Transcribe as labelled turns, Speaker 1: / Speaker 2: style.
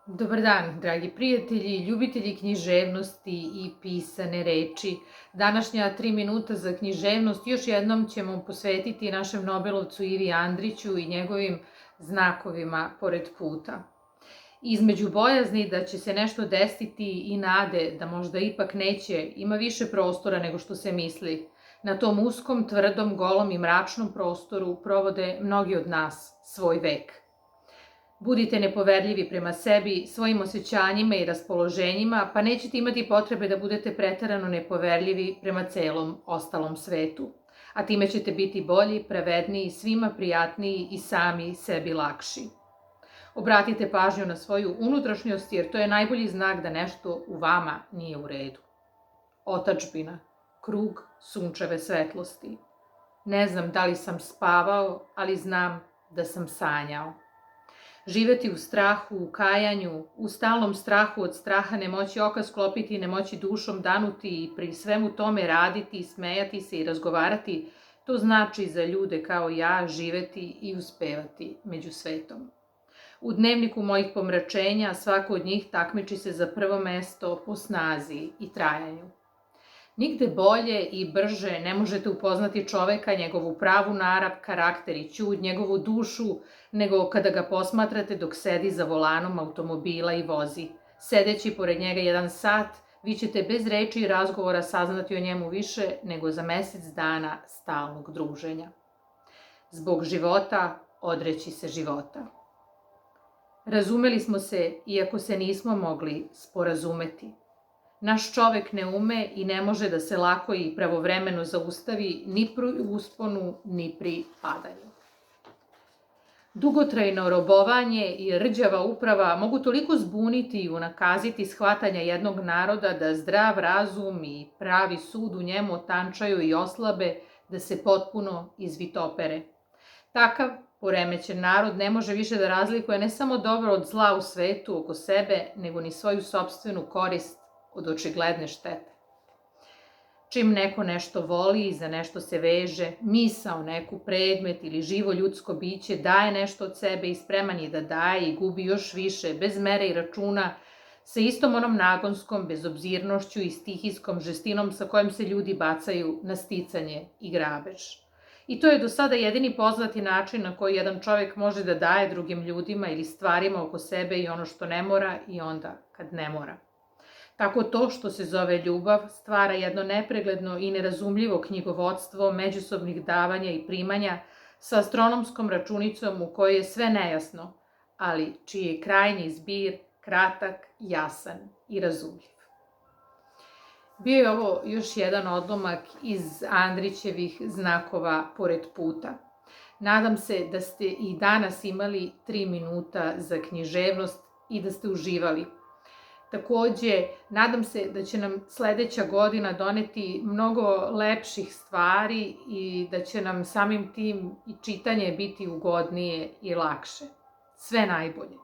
Speaker 1: Dobar dan, dragi prijatelji, ljubitelji književnosti i pisane reči. Današnja 3 minuta za književnost još jednom ćemo posvetiti našem Nobelovcu Ivi Andriću i njegovim znakovima pored puta. Između bojazni da će se nešto desiti i nade da možda ipak neće, ima više prostora nego što se misli. Na tom uskom, tvrdom, golom i mračnom prostoru provode mnogi od nas svoj vek. Budite nepoverljivi prema sebi, svojim osjećanjima i raspoloženjima, pa nećete imati potrebe da budete preterano nepoverljivi prema celom ostalom svetu. A time ćete biti bolji, pravedniji, svima prijatniji i sami sebi lakši. Obratite pažnju na svoju unutrašnjost, jer to je najbolji znak da nešto u vama nije u redu. Otadžbina, krug sunčeve svetlosti. Ne znam da li sam spavao, ali znam da sam sanjao. Živeti u strahu, u kajanju, u stalnom strahu od straha, ne moći oka sklopiti, ne moći dušom danuti i pri svemu tome raditi, smejati se i razgovarati, to znači za ljude kao ja živeti i uspevati među svetom. U dnevniku mojih pomračenja svako od njih takmiči se za prvo mesto po snazi i trajanju. Nigde bolje i brže ne možete upoznati čoveka, njegovu pravu narav, karakter i ćud, njegovu dušu, nego kada ga posmatrate dok sedi za volanom automobila i vozi. Sedeći pored njega 1 sat, vi ćete bez reči i razgovora saznati o njemu više nego za mesec dana stalnog druženja. Zbog života odreći se života. Razumeli smo se, iako se nismo mogli sporazumeti. Naš čovek ne ume i ne može da se lako i pravovremeno zaustavi ni pri usponu, ni pri padanju. Dugotrajno robovanje i rđava uprava mogu toliko zbuniti i unakaziti shvatanja jednog naroda da zdrav razum i pravi sud u njemu otančaju i oslabe, da se potpuno izvitopere. Takav poremećen narod ne može više da razlikuje ne samo dobro od zla u svetu oko sebe, nego ni svoju sopstvenu korist od očigledne štete. Čim neko nešto voli i za nešto se veže, misao neku, predmet ili živo ljudsko biće, daje nešto od sebe i spreman je da daje i gubi još više, bez mere i računa, sa istom onom nagonskom bezobzirnošću i stihijskom žestinom sa kojom se ljudi bacaju na sticanje i grabež. I to je do sada jedini poznati način na koji jedan čovjek može da daje drugim ljudima ili stvarima oko sebe i ono što ne mora i onda kad ne mora. Tako to što se zove ljubav stvara jedno nepregledno i nerazumljivo knjigovodstvo međusobnih davanja i primanja sa astronomskom računicom u kojoj je sve nejasno, ali čiji je krajnji zbir kratak, jasan i razumljiv. Bio je ovo još jedan odlomak iz Andrićevih znakova pored puta. Nadam se da ste i danas imali 3 minuta za književnost i da ste uživali. Takođe, nadam se da će nam sledeća godina doneti mnogo lepših stvari i da će nam samim tim i čitanje biti ugodnije i lakše. Sve najbolje.